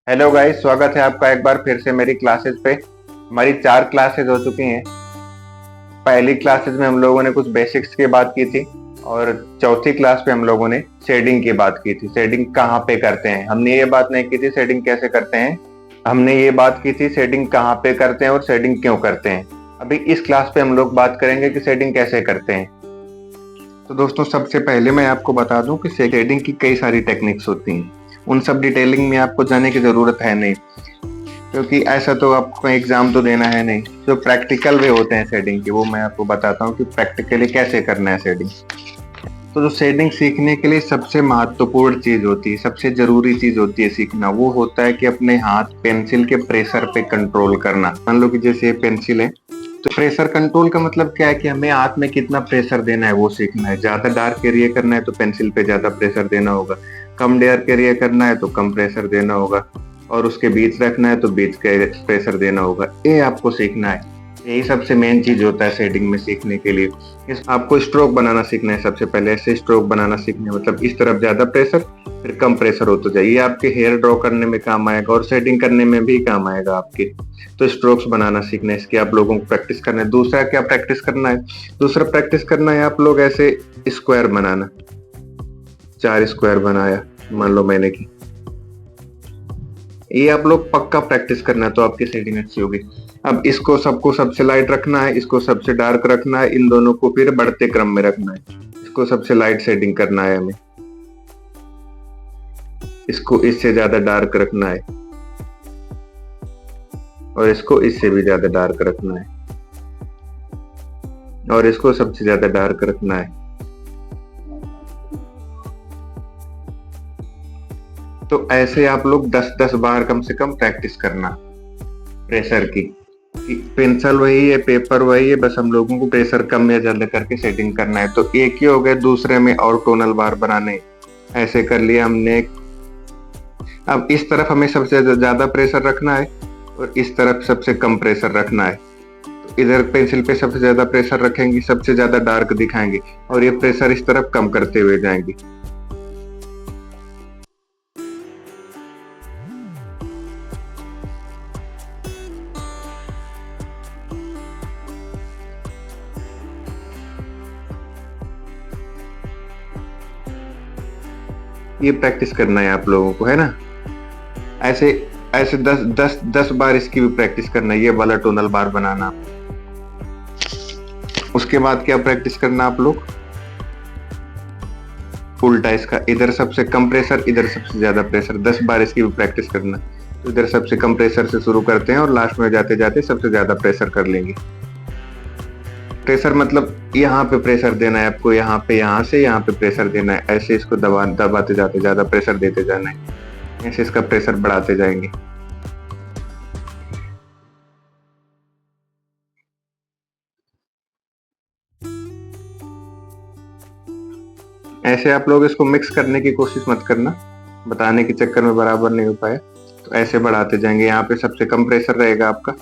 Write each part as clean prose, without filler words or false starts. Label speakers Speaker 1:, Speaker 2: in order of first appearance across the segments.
Speaker 1: Hello guys, स्वागत है आपका एक बार फिर से मेरी क्लासेस पे। हमारी 4 क्लासेस हो चुकी हैं। पहली क्लासेस में हम लोगों ने कुछ बेसिक्स की बात की थी और चौथी क्लास पे हम लोगों ने शेडिंग की बात की थी। शेडिंग कहाँ पे करते हैं, हमने ये बात नहीं की थी शेडिंग कैसे करते हैं। हमने ये बात की थी शेडिंग कहाँ पे करते हैं और शेडिंग क्यों करते हैं। अभी इस क्लास पे हम लोग बात करेंगे कि शेडिंग कैसे करते हैं। तो दोस्तों, सबसे पहले मैं आपको बता दूं कि शेडिंग की कई सारी टेक्निक्स होती हैं। उन सब डिटेलिंग में आपको जाने की जरूरत है नहीं, क्योंकि ऐसा तो आपको एग्जाम तो देना है नहीं। जो प्रैक्टिकल वे होते हैं शेडिंग के, वो मैं आपको बताता हूँ कि प्रैक्टिकली कैसे करना है शेडिंग। तो जो शेडिंग सीखने के लिए सबसे महत्वपूर्ण चीज होती है, सबसे जरूरी चीज होती है सीखना, वो होता है कि अपने हाथ पेंसिल के प्रेशर पे कंट्रोल करना। मान लो कि जैसे ये पेंसिल है, तो प्रेशर कंट्रोल का मतलब क्या है कि हमें हाथ में कितना प्रेशर देना है वो सीखना है। ज्यादा डार्क एरिया करना है तो पेंसिल पे ज्यादा प्रेशर देना होगा, कम डार्क एरिया करना है तो कम प्रेशर देना होगा, और उसके बीच रखना है तो बीच के प्रेशर देना होगा। ये आपको सीखना है। यही सबसे मेन चीज होता है शेडिंग में सीखने के लिए। आपको स्ट्रोक बनाना सीखना है। सबसे पहले ऐसे स्ट्रोक बनाना सीखना है, मतलब इस तरफ ज्यादा प्रेशर फिर कम प्रेशर हो तो जाए। ये आपके हेयर ड्रॉ करने में काम आएगा और शेडिंग करने में भी काम आएगा आपके। तो स्ट्रोक्स बनाना सीखना है, इसकी आप लोगों को प्रैक्टिस करना है। दूसरा क्या प्रैक्टिस करना है? दूसरा प्रैक्टिस करना है आप लोग ऐसे स्क्वायर बनाना। 4 स्क्वायर बनाया मान लो मैंने की, ये आप लोग पक्का प्रैक्टिस करना है तो आपकी शेडिंग अच्छी होगी। अब इसको सबको सबसे लाइट रखना है, इसको सबसे डार्क रखना है, इन दोनों को फिर बढ़ते क्रम में रखना है। इसको सबसे लाइट शेडिंग करना है हमें, इसको इससे ज्यादा डार्क रखना है, और इसको इससे भी ज्यादा डार्क रखना है, और इसको सबसे ज्यादा डार्क रखना है। तो ऐसे आप लोग 10-10 बार कम से कम प्रैक्टिस करना प्रेशर की। पेंसिल वही है, पेपर वही है, बस हम लोगों को प्रेशर कम या ज्यादा करके सेटिंग करना है। तो एक ही हो गया, दूसरे में और टोनल बार बनाने। ऐसे कर लिया हमने। अब इस तरफ हमें सबसे ज्यादा प्रेशर रखना है और इस तरफ सबसे कम प्रेशर रखना है। तो इधर पेंसिल पे सबसे ज्यादा प्रेशर रखेंगे, सबसे ज्यादा डार्क दिखाएंगे, और ये प्रेशर इस तरफ कम करते हुए जाएंगे। ये प्रैक्टिस करना है आप लोगों को, है ना। ऐसे ऐसे 10 बार इसकी भी प्रैक्टिस करना है, ये वाला टोनल बार बनाना। उसके बाद क्या प्रैक्टिस करना आप लोग? उल्टा इसका, इधर सबसे कम प्रेशर, इधर सबसे ज्यादा प्रेशर। 10 बार इसकी भी प्रैक्टिस करना। तो इधर सबसे कम प्रेशर से शुरू करते हैं और लास्ट में जाते जाते सबसे ज्यादा प्रेशर कर लेंगे। प्रेशर मतलब यहाँ पे प्रेशर देना है आपको, यहाँ पे, यहाँ से यहाँ पे प्रेशर देना है। ऐसे इसको दबाते जाते ज्यादा प्रेशर देते जाना है। ऐसे इसका प्रेशर बढ़ाते जाएंगे। ऐसे आप लोग इसको मिक्स करने की कोशिश मत करना, बताने के चक्कर में बराबर नहीं हो पाए। तो ऐसे बढ़ाते जाएंगे। यहाँ पे सबसे कम प्रेशर रहेगा आपका,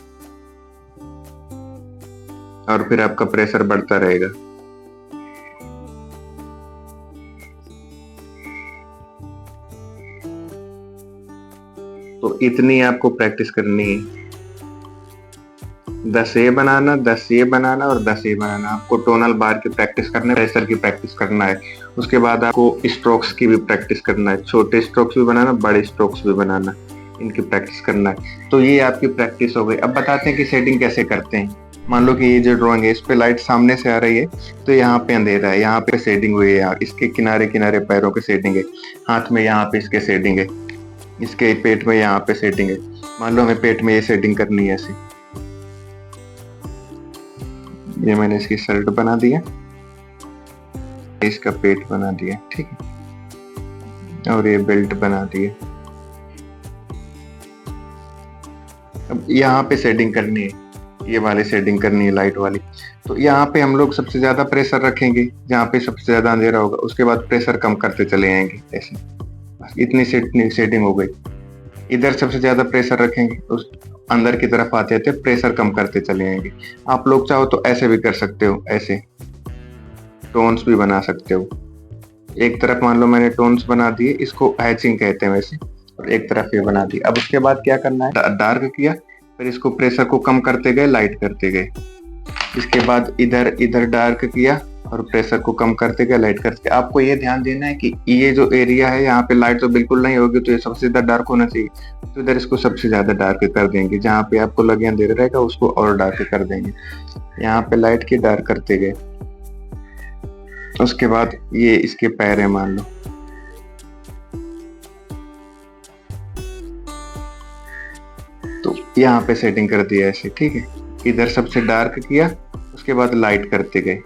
Speaker 1: और फिर आपका प्रेशर बढ़ता रहेगा। तो इतनी आपको प्रैक्टिस करनी है। 10 ये बनाना, 10 ये बनाना और 10 ये बनाना। आपको टोनल बार की प्रैक्टिस करना है, प्रेशर की प्रैक्टिस करना है। उसके बाद आपको स्ट्रोक्स की भी प्रैक्टिस करना है। छोटे स्ट्रोक्स भी बनाना, बड़े स्ट्रोक्स भी बनाना, इनकी प्रैक्टिस करना है। तो ये आपकी प्रैक्टिस हो गई। अब बताते हैं कि शेडिंग कैसे करते हैं। मान लो कि ये जो ड्राइंग है, इस पे लाइट सामने से आ रही है, तो यहाँ पे अंधेरा है, यहाँ पे शेडिंग हुई है, इसके किनारे किनारे पैरों के शेडिंग है, हाथ में यहाँ पे इसके शेडिंग है, इसके पेट में यहाँ पे शेडिंग है। मान लो हमें पेट में ये शेडिंग करनी है ऐसे। ये मैंने इसकी शर्ट बना दिया, इसका पेट बना दिया, ठीक है, और ये बेल्ट बना दिया। अब यहाँ पे शेडिंग करनी है, ये वाली शेडिंग करनी है, लाइट वाली। तो यहाँ पे हम लोग सबसे ज्यादा प्रेशर रखेंगे, जहाँ पे सबसे ज्यादा अंधेरा होगा। उसके बाद प्रेशर कम करते चले आएंगे ऐसे। बस इतनी शेडिंग हो गई। इधर सबसे ज्यादा प्रेशर रखेंगे, उस अंदर की तरफ आते आते प्रेशर कम करते चले आएंगे। आप लोग चाहो तो ऐसे भी कर सकते हो, ऐसे टोन्स भी बना सकते हो। एक तरफ मान लो मैंने टोन्स बना दिए, इसको हैचिंग कहते हैं वैसे, और एक तरफ ये बना दी। अब उसके बाद क्या करना है, डार्क किया, फिर इसको प्रेशर को कम करते गए, लाइट करते गए। इसके बाद इधर इधर डार्क किया और प्रेशर को कम करते गए, लाइट करते गए। आपको ये ध्यान देना है कि ये जो एरिया है यहाँ पे लाइट तो बिल्कुल नहीं होगी, तो ये सबसे ज्यादा डार्क होना चाहिए, तो इधर इसको सबसे ज्यादा डार्क कर देंगे। जहाँ पे आपको लगे अंधेरा रहेगा उसको और डार्क कर देंगे। यहाँ पे लाइट की डार्क करते गए। उसके बाद ये इसके पैर है मान लो, तो यहाँ पे सेटिंग कर दिया ऐसे, ठीक है। इधर सबसे डार्क किया, उसके बाद लाइट करते गए।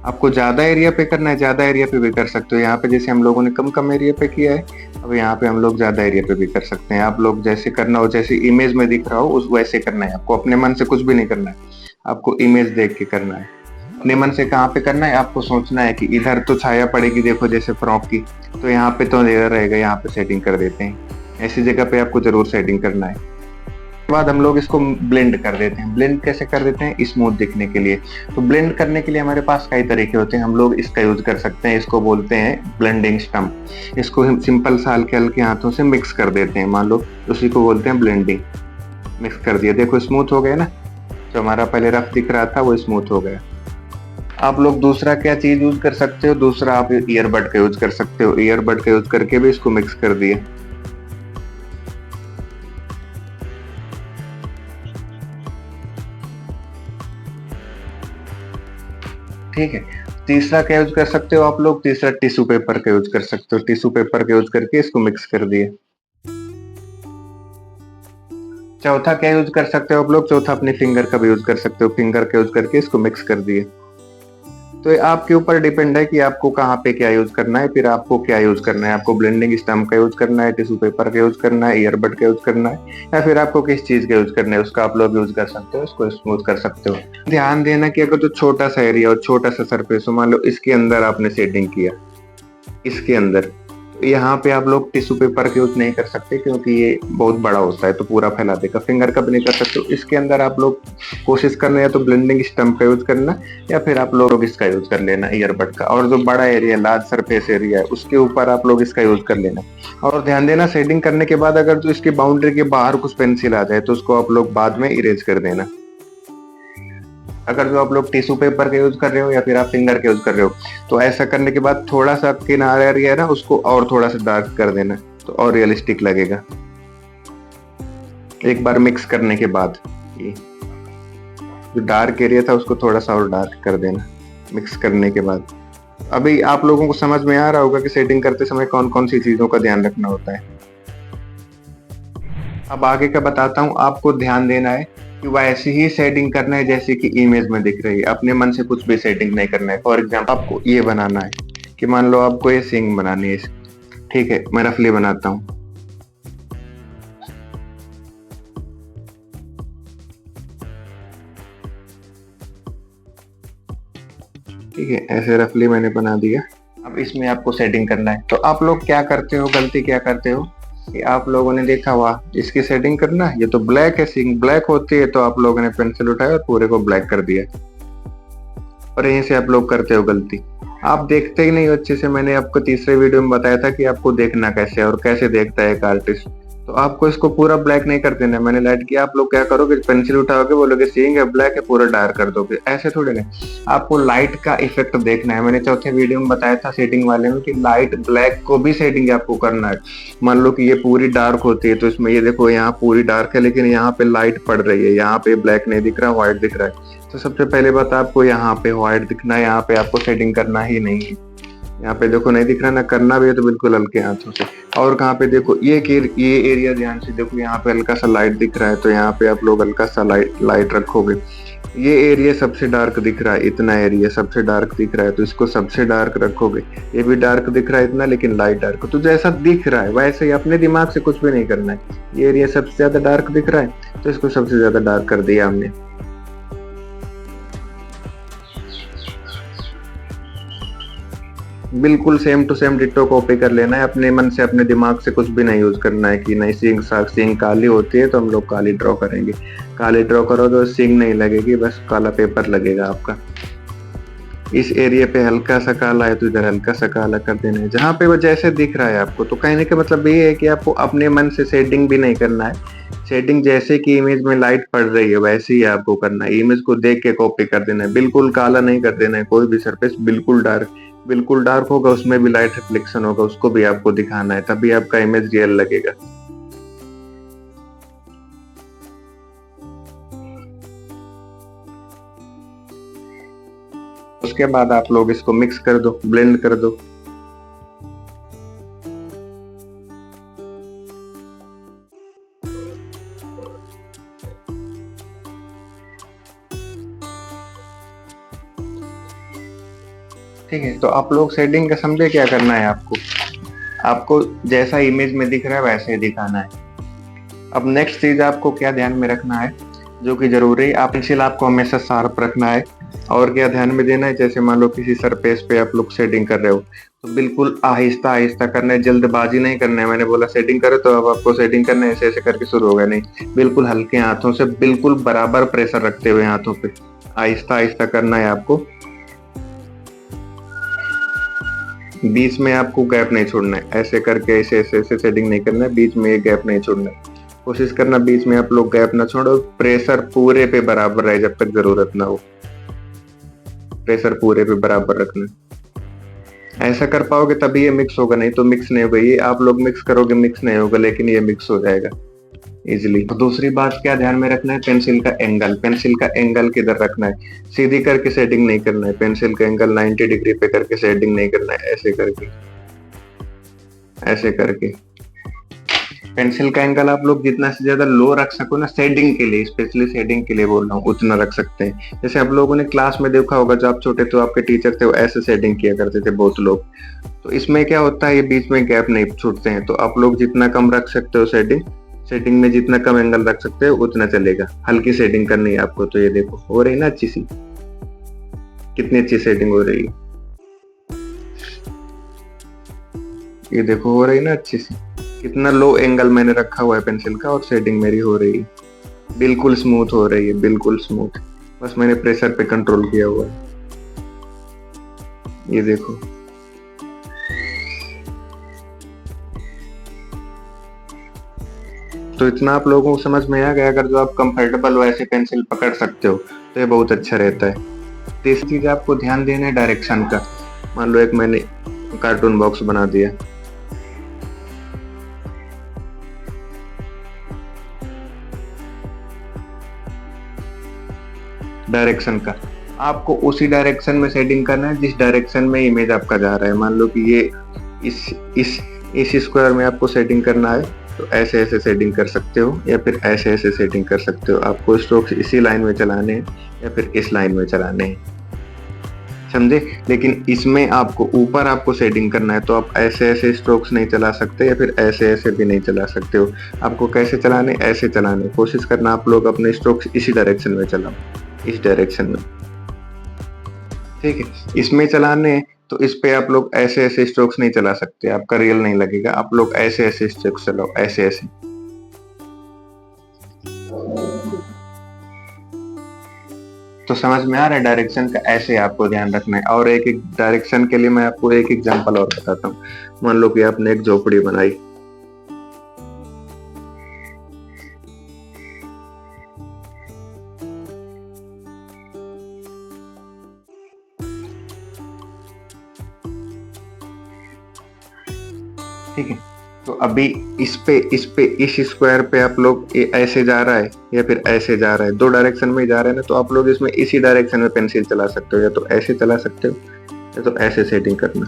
Speaker 1: आपको ज्यादा एरिया पे करना है, ज्यादा एरिया पे भी कर सकते हो। यहाँ पे जैसे हम लोगों ने कम कम एरिया पे किया है, अब यहाँ पे हम लोग ज्यादा एरिया पे भी कर सकते हैं। आप लोग जैसे करना हो, जैसे इमेज में दिख रहा हो उस वैसे करना है। आपको अपने मन से कुछ भी नहीं करना है, आपको इमेज देख के करना है। अपने मन से कहाँ पे करना है, आपको सोचना है कि इधर तो छाया पड़ेगी, देखो जैसे फ्रॉक की, तो यहाँ पे तो अंधेरा रहेगा, यहाँ पे सेटिंग कर देते हैं। ऐसी जगह पे आपको जरूर सेटिंग करना है। बाद हम लोग इसको ब्लेंड कर देते हैं। ब्लेंड कैसे कर देते हैं, स्मूथ दिखने के लिए। तो ब्लेंड करने के लिए हमारे पास कई तरीके होते हैं। हम लोग इसका यूज कर सकते हैं, इसको बोलते हैं ब्लेंडिंग स्टम्प। इसको हम सिंपल सा हल्के हल्के हाथों से मिक्स कर देते हैं, मान लो, उसी को बोलते हैं ब्लेंडिंग। मिक्स कर दिया, देखो स्मूथ हो गया ना, जो हमारा पहले रफ दिख रहा था वो स्मूथ हो गया। आप लोग दूसरा क्या चीज यूज कर सकते हो, दूसरा आप ईयरबड का यूज कर सकते हो। ईयरबड का यूज करके भी इसको मिक्स कर दिया, ठीक है। तीसरा क्या यूज कर सकते हो आप लोग, तीसरा टिश्यू पेपर का यूज कर सकते हो। टिश्यू पेपर का यूज करके इसको मिक्स कर दिए। चौथा क्या यूज कर सकते हो आप लोग, चौथा अपने फिंगर का भी यूज कर सकते हो। फिंगर का यूज करके इसको मिक्स कर दिए। तो ये आपके ऊपर डिपेंड है कि आपको कहाँ पे क्या यूज करना है, फिर आपको क्या यूज करना है। आपको ब्लेंडिंग स्टम्प का यूज करना है, टिश्यू पेपर का यूज करना है, ईयरबड का यूज करना है, या फिर आपको किस चीज का यूज करना है उसका आप लोग यूज कर सकते हो, उसको स्मूथ कर सकते हो। ध्यान देना कि अगर जो छोटा सा एरिया और छोटा सा सरफेस हो, मान लो इसके अंदर आपने सेटिंग किया, इसके अंदर, यहाँ पे आप लोग टिश्यू पेपर का यूज नहीं कर सकते क्योंकि ये बहुत बड़ा होता है तो पूरा फैला देगा। फिंगर का भी नहीं कर सकते हो। इसके अंदर आप लोग कोशिश करना है या तो ब्लेंडिंग स्टम्प का यूज करना, या फिर आप लोग इसका यूज कर लेना, ईयरबड का। और जो बड़ा एरिया, लार्ज सरफेस एरिया है, उसके ऊपर आप लोग इसका यूज कर लेना। और ध्यान देना, सेटिंग करने के बाद अगर जो इसकी बाउंड्री के बाहर कुछ पेंसिल आ जाए तो उसको आप लोग बाद में इरेज कर देना। अगर जो आप लोग टिश्यू पेपर का यूज कर रहे हो या फिर आप फिंगर का यूज कर रहे हो, तो ऐसा करने के बाद थोड़ा सा किनारा एरिया है ना, उसको और थोड़ा सा डार्क कर देना, तो और रियलिस्टिक लगेगा। एक बार मिक्स करने के बाद जो डार्क एरिया था उसको थोड़ा सा और डार्क कर देना, मिक्स करने के बाद। अभी आप लोगों को समझ में आ रहा होगा कि सेटिंग करते समय कौन कौन सी चीजों का ध्यान रखना होता है। अब आगे का बताता हूँ। आपको ध्यान देना है कि वैसे ही सेटिंग करना है जैसे कि इमेज में दिख रही है। अपने मन से कुछ भी सेटिंग नहीं करना है। फॉर एग्जाम्पल आपको ये बनाना है कि मान लो आपको ये सिंग बनानी है, ठीक है, मैं रफली बनाता हूँ। ठीक है, ऐसे रफली मैंने बना दिया। अब इसमें आपको सेटिंग करना है। तो आप लोग क्या करते हो, गलती क्या करते हो कि आप लोगों ने देखा हुआ इसकी सेटिंग करना है, ये तो ब्लैक है, सिंग ब्लैक होती है, तो आप लोगों ने पेंसिल उठाया और पूरे को ब्लैक कर दिया। और यहीं से आप लोग करते हो गलती, आप देखते ही नहीं हो अच्छे से। मैंने आपको तीसरे वीडियो में बताया था कि आपको देखना कैसे और कैसे देखता है एक आर्टिस्ट। तो आपको इसको पूरा ब्लैक नहीं कर देना। मैंने लाइट किया, आप लोग क्या करोगे, पेंसिल उठाओगे, बोलोगे सीइंग है ब्लैक है, पूरा डार्क कर दोगे। ऐसे थोड़े नहीं, आपको लाइट का इफेक्ट देखना है। मैंने चौथे वीडियो में बताया था सेटिंग वाले में कि लाइट ब्लैक को भी सेटिंग आपको करना है। मान लो कि ये पूरी डार्क होती है, तो इसमें ये देखो यहाँ पूरी डार्क है, लेकिन यहाँ पे लाइट पड़ रही है, यहाँ पे ब्लैक नहीं दिख रहा, व्हाइट दिख रहा है। तो सबसे पहले बात, आपको यहाँ पे व्हाइट दिखना है, यहाँ पे आपको सेटिंग करना ही नहीं है। यहाँ पे देखो नहीं दिख रहा ना, करना भी है तो बिल्कुल हल्के हाथों से। और कहाँ पे देखो, ये एरिया ध्यान से देखो, यहाँ पे हल्का सा लाइट दिख रहा है, तो यहाँ पे आप लोग हल्का सा लाइट रखोगे। ये एरिया सबसे डार्क दिख रहा है, इतना एरिया सबसे डार्क दिख रहा है, तो इसको सबसे डार्क रखोगे। ये भी डार्क दिख रहा है इतना, लेकिन लाइट डार्क। तो जैसा दिख रहा है वैसे ही अपने दिमाग से कुछ भी नहीं करना है। ये एरिया सबसे ज्यादा डार्क दिख रहा है, तो इसको सबसे ज्यादा डार्क कर दिया हमने। बिल्कुल same to same ditto copy कर लेना है। अपने मन से, अपने दिमाग से कुछ भी नहीं यूज करना है कि नहीं सिंग काली होती है तो हम लोग काली ड्रॉ करेंगे। काली ड्रॉ करो तो सिंग नहीं लगेगी, बस काला पेपर लगेगा आपका। इस एरिया पे हल्का सा काला है तो इधर हल्का सा काला कर देना है, जहाँ पे वो जैसे दिख रहा है आपको। तो कहने का मतलब ये है कि आपको अपने मन से शेडिंग भी नहीं करना है। शेडिंग जैसे कि इमेज में लाइट पड़ रही है वैसे ही आपको करना है। इमेज को देख के कॉपी कर देना है, बिल्कुल काला नहीं कर देना है। कोई भी सरफेस बिल्कुल डार्क होगा, उसमें भी लाइट रिफ्लेक्शन होगा, उसको भी आपको दिखाना है, तभी आपका इमेज रियल लगेगा। उसके बाद आप लोग इसको मिक्स कर दो, ब्लेंड कर दो। ठीक है, तो आप लोग शेडिंग का समझे क्या करना है आपको। आपको जैसा इमेज में दिख रहा है वैसे ही दिखाना है। अब नेक्स्ट चीज आपको क्या ध्यान में रखना है, जो कि जरूरी है, आप पेंसिल आपको हमेशा शार्प रखना है। और क्या ध्यान में देना है, जैसे मान लो किसी सरफेस पे आप लोग शेडिंग कर रहे हो तो बिल्कुल आहिस्ता आहिस्ता करना है, जल्दबाजी नहीं करना है। मैंने बोला शेडिंग करो तो अब आपको शेडिंग करना है, ऐसे ऐसे करके शुरू होगा नहीं, बिल्कुल हल्के हाथों से, बिल्कुल बराबर प्रेशर रखते हुए हाथों पे आहिस्ता आहिस्ता करना है आपको। बीच में आपको गैप नहीं छोड़ना है, ऐसे करके ऐसे ऐसे ऐसे शेडिंग नहीं करना है, बीच में गैप नहीं छोड़ना है। कोशिश करना बीच में आप लोग गैप ना छोड़ो, प्रेशर पूरे पे बराबर रहे जब तक जरूरत ना हो। प्रेशर पूरे पे बराबर रखना, ऐसा कर पाओगे तभी ये मिक्स होगा, नहीं तो मिक्स नहीं होगा। ये आप लोग मिक्स करोगे मिक्स नहीं होगा, लेकिन ये मिक्स हो जाएगा इजिली। दूसरी बात क्या ध्यान में रखना है, पेंसिल का एंगल। पेंसिल का एंगल किधर रखना है, सीधी करके शेडिंग नहीं करना है। पेंसिल का एंगल 90 डिग्री पे करके शेडिंग नहीं करना है, ऐसे करके ऐसे करके। पेंसिल का एंगल आप लोग जितना से ज्यादा लो रख सको ना, शेडिंग के लिए, स्पेशली शेडिंग के लिए बोल रहा हूँ, उतना रख सकते हैं। जैसे आप लोगों ने क्लास में देखा होगा, जब आप छोटे थे आपके टीचर थे वो ऐसे शेडिंग किया करते थे बहुत लोग। तो इसमें क्या होता है, ये बीच में गैप नहीं छूटते हैं। तो आप लोग जितना कम रख सकते हो शेडिंग में जितना कम एंगल रख सकते हो उतना चलेगा। हल्की शेडिंग करनी है आपको। तो ये देखो हो रही ना अच्छी सी, कितनी अच्छी शेडिंग हो रही है, ये देखो हो रही ना अच्छी सी। कितना लो एंगल मैंने रखा हुआ है पेंसिल का और शेडिंग मेरी हो रही है, बिल्कुल स्मूथ हो रही है, बिल्कुल स्मूथ। बस मैंने प्रेशर पे कंट्रोल किया हुआ है, ये देखो। तो इतना आप लोगों को समझ में आ गया। अगर जो आप कंफर्टेबल हो ऐसे पेंसिल पकड़ सकते हो तो ये बहुत अच्छा रहता है। तीसरी चीज आपको ध्यान देना है डायरेक्शन का। मान लो एक मैंने कार्टून बॉक्स बना दिया, डायरेक्शन का आपको उसी डायरेक्शन में शेडिंग करना है जिस डायरेक्शन में इमेज आपका जा रहा है। मान लो कि ये इस स्क्वायर में आपको शेडिंग करना है, तो ऐसे ऐसे शेडिंग कर सकते हो या फिर ऐसे ऐसे शेडिंग कर सकते हो। आपको स्ट्रोक्स इसी लाइन में चलाने हैं या फिर इस लाइन में चलाने हैं, समझे। लेकिन इसमें आपको ऊपर आपको शेडिंग करना है तो आप ऐसे ऐसे स्ट्रोक्स नहीं चला सकते या फिर ऐसे ऐसे भी नहीं चला सकते हो। आपको कैसे चलाने, ऐसे चलाने। कोशिश करना आप लोग अपने स्ट्रोक्स इसी डायरेक्शन में चलाओ, इस डायरेक्शन में, ठीक है। इसमें चलाने तो इस पे आप लोग ऐसे ऐसे स्ट्रोक्स नहीं चला सकते, आपका रियल नहीं लगेगा। आप लोग ऐसे ऐसे स्ट्रोक्स चलाओ, ऐसे ऐसे। तो समझ में आ रहा है डायरेक्शन का, ऐसे आपको ध्यान रखना है। और एक एक डायरेक्शन के लिए मैं आपको एक एग्जांपल और बताता हूँ। मान लो कि आपने एक झोपड़ी बनाई, ठीक है। तो अभी इस स्क्वायर पे आप लोग ऐसे जा रहा है या फिर ऐसे जा रहा है, दो डायरेक्शन में जा रहा है ना, तो आप लोग इसमें इसी डायरेक्शन में पेंसिल चला सकते हो, या तो ऐसे चला सकते हो या तो ऐसे सेटिंग करना।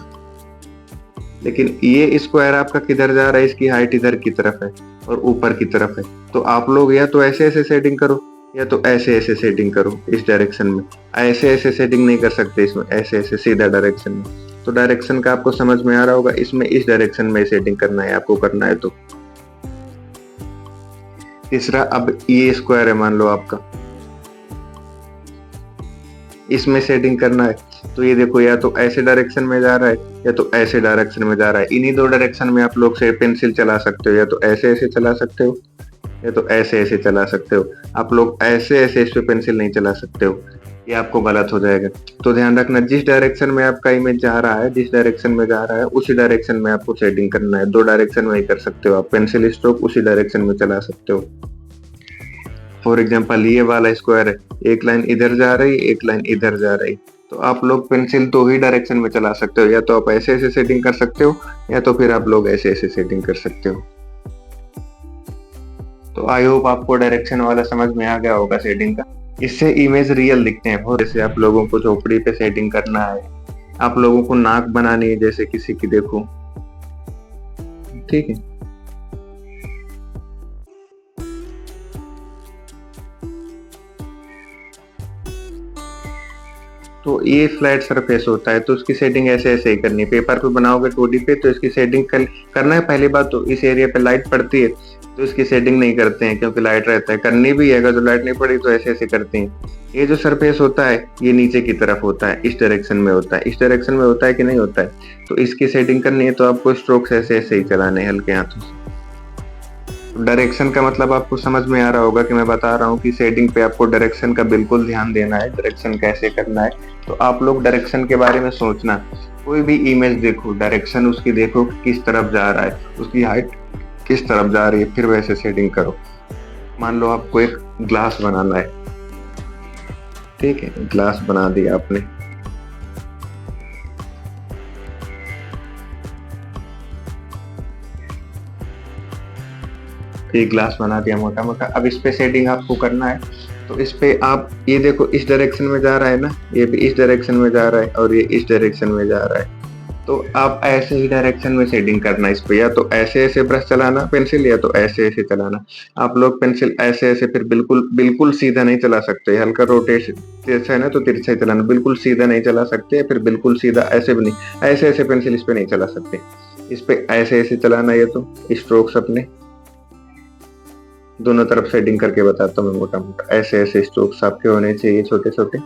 Speaker 1: लेकिन ये स्क्वायर आपका किधर जा रहा है, इसकी हाइट इधर की तरफ है और ऊपर की तरफ है। तो आप लोग या तो ऐसे ऐसे सेटिंग करो या तो ऐसे ऐसे सेटिंग करो इस डायरेक्शन में। ऐसे ऐसे सेटिंग नहीं कर सकते इसमें, ऐसे ऐसे सीधा डायरेक्शन में। तो डायरेक्शन का आपको समझ में आ रहा होगा, इसमें इस डायरेक्शन में सेटिंग करना है आपको, करना है तो। तीसरा, अब ये स्क्वायर है मान लो आपका, इसमें सेटिंग करना है। तो ये देखो या तो ऐसे डायरेक्शन में जा रहा है या तो ऐसे डायरेक्शन में जा रहा है। इन्हीं दो डायरेक्शन में आप लोग से पेंसिल चला सकते हो, या तो ऐसे ऐसे चला सकते हो या तो ऐसे ऐसे चला सकते हो। आप लोग ऐसे ऐसे इस पे पेंसिल नहीं चला सकते हो। ये आपको गलत हो जाएगा। तो ध्यान रखना, जिस डायरेक्शन में आपका इमेज जा रहा है, जिस डायरेक्शन में जा रहा है, उसी डायरेक्शन में आपको शेडिंग करना है। 2 डायरेक्शन में ही कर सकते हो आप, पेंसिल स्ट्रोक उसी डायरेक्शन में चला सकते हो। फॉर एग्जाम्पल ये वाला स्क्वायर है, एक लाइन इधर जा रही, एक लाइन इधर जा रही, तो आप लोग पेंसिल 2 ही डायरेक्शन में चला सकते हो। या तो आप ऐसे ऐसे सेटिंग कर सकते हो, या तो फिर आप लोग ऐसे ऐसे सेटिंग कर सकते हो। तो आई होप आपको डायरेक्शन वाला समझ में आ गया होगा सेटिंग का। इससे इमेज रियल दिखते हैं बहुत। जैसे आप लोगों को झोपड़ी पे सेटिंग करना है, आप लोगों को नाक बनानी है जैसे किसी की, देखो, ठीक है। तो ये फ्लैट सरफेस होता है, तो उसकी सेटिंग ऐसे ऐसे ही करनी है। पेपर पे बनाओगे 2D पे, तो इसकी सेटिंग करना है। पहली बात तो इस एरिया पे लाइट पड़ती है, तो इसकी सेटिंग नहीं करते हैं क्योंकि लाइट रहता है। करनी भी है, अगर जो लाइट नहीं पड़ी तो ऐसे ऐसे करते हैं। ये जो सरफेस होता है ये नीचे की तरफ होता है, इस डायरेक्शन में होता है। इस डायरेक्शन में होता है कि नहीं होता है, तो इसकी सेटिंग करनी है। तो आपको स्ट्रोक्स ऐसे ऐसे ही चलाने हैं हल्के हाथों से। डायरेक्शन का मतलब आपको समझ में आ रहा होगा कि मैं बता रहा हूँ कि सेटिंग पे आपको डायरेक्शन का बिल्कुल ध्यान देना है, डायरेक्शन कैसे करना है। तो आप लोग डायरेक्शन के बारे में सोचना, कोई भी इमेज देखो, डायरेक्शन उसकी देखो किस तरफ जा रहा है, उसकी हाइट किस तरफ जा रही है, फिर वैसे सेटिंग करो। मान लो आपको एक ग्लास बनाना है, ठीक है, ग्लास बना दिया आपने। एक ग्लास बना दिया मोटा मोटा। अब इस पे सेटिंग आपको करना है। तो इस पे आप ये देखो, इस डायरेक्शन में जा रहा है ना, ये भी इस डायरेक्शन में जा रहा है और ये इस डायरेक्शन में जा रहा है। तो आप ऐसे ही डायरेक्शन में शेडिंग करना इस पे। या तो ऐसे ऐसे ब्रश चलाना पेंसिल, या तो ऐसे ऐसे चलाना। आप लोग पेंसिल ऐसे ऐसे फिर बिल्कुल बिल्कुल सीधा नहीं चला सकते, हल्का रोटेशन तिरछा है ना तो तिरछा ही चलाना, बिल्कुल सीधा नहीं चला सकते, फिर बिल्कुल सीधा ऐसे भी नहीं, ऐसे ऐसे पेंसिल इस पे नहीं चला सकते। इस पे ऐसे ऐसे चलाना। ये तो स्ट्रोक्स अपने दोनों तरफ सेटिंग करके बताता हूँ मैं मोटा मोटा। ऐसे ऐसे स्ट्रोक्स आपके होने चाहिए छोटे छोटे।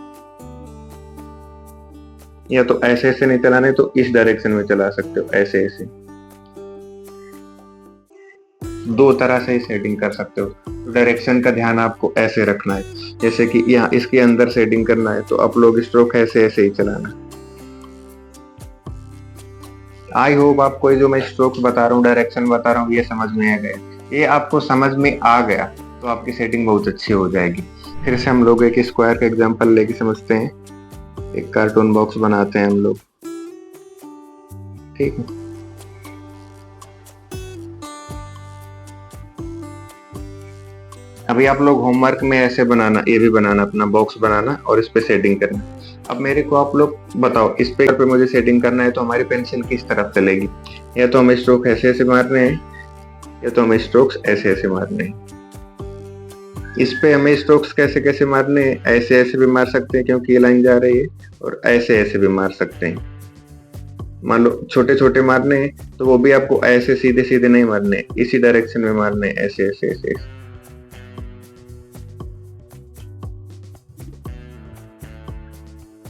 Speaker 1: या तो ऐसे ऐसे नहीं चलाने तो इस डायरेक्शन में चला सकते हो, ऐसे ऐसे। 2 तरह से ही सेटिंग कर सकते हो। तो डायरेक्शन का ध्यान आपको ऐसे रखना है, जैसे कि यहाँ इसके अंदर सेटिंग करना है तो आप लोग स्ट्रोक ऐसे ऐसे ही चलाना। आई होप आपको ये जो मैं स्ट्रोक्स बता रहा हूँ, डायरेक्शन बता रहा हूँ, ये समझ में आ गया। ये आपको समझ में आ गया तो आपकी सेटिंग बहुत अच्छी हो जाएगी। फिर से हम लोग एक स्क्वायर का एग्जांपल लेके समझते हैं। एक कार्टून बॉक्स बनाते हैं हम लोग, ठीक है। अभी आप लोग होमवर्क में ऐसे बनाना, ये भी बनाना, अपना बॉक्स बनाना और इस पे सेटिंग करना। अब मेरे को आप लोग बताओ, इस पे मुझे सेटिंग करना है तो हमारी पेंसिल किस तरफ चलेगी। या तो हमें स्ट्रोक ऐसे ऐसे मारने हैं, या तो हमें स्ट्रोक्स ऐसे ऐसे मारने हैं। इस पे हमें स्ट्रोक्स कैसे कैसे मारने हैं, ऐसे ऐसे भी मार सकते हैं क्योंकि ये लाइन जा रही है, और ऐसे ऐसे भी मार सकते हैं। मान लो छोटे छोटे मारने हैं तो वो भी आपको ऐसे सीधे सीधे नहीं मारने, इसी डायरेक्शन में मारने, ऐसे ऐसे ऐसे ऐसे।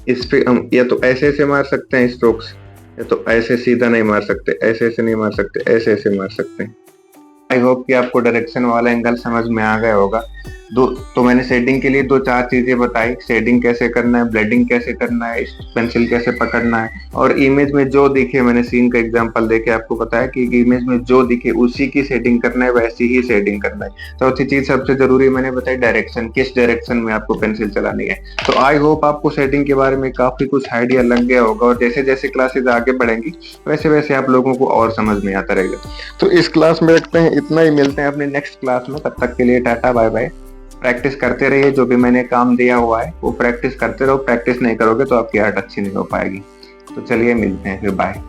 Speaker 1: इस पे हम या तो ऐसे ऐसे मार सकते हैं स्ट्रोक्स, या तो ऐसे सीधा नहीं मार सकते, ऐसे ऐसे नहीं मार सकते, ऐसे ऐसे मार सकते हैं। आई होप कि आपको डायरेक्शन वाला एंगल समझ में आ गया होगा। तो मैंने शेडिंग के लिए 2-4 चीजें बताई, शेडिंग कैसे करना है, ब्लेंडिंग कैसे करना है, पेंसिल कैसे पकड़ना है, और इमेज में जो दिखे, मैंने सीन का एग्जांपल देके आपको बताया कि इमेज में जो दिखे उसी की शेडिंग करना है, वैसी ही शेडिंग करना है। चौथी चीज सबसे जरूरी मैंने बताई, डायरेक्शन, किस डायरेक्शन में आपको पेंसिल चलानी है। तो आई होप आपको शेडिंग के बारे में काफी कुछ आइडिया लग गया होगा, और जैसे जैसे क्लासेज आगे बढ़ेंगी वैसे वैसे आप लोगों को और समझ में आता रहेगा। तो इस क्लास में रखते हैं इतना ही, मिलते हैं अपने नेक्स्ट क्लास में। तब तक के लिए टाटा बाय बाय। प्रैक्टिस करते रहिए, जो भी मैंने काम दिया हुआ है वो प्रैक्टिस करते रहो। प्रैक्टिस नहीं करोगे तो आपकी आर्ट अच्छी नहीं हो पाएगी। तो चलिए मिलते हैं फिर, बाय।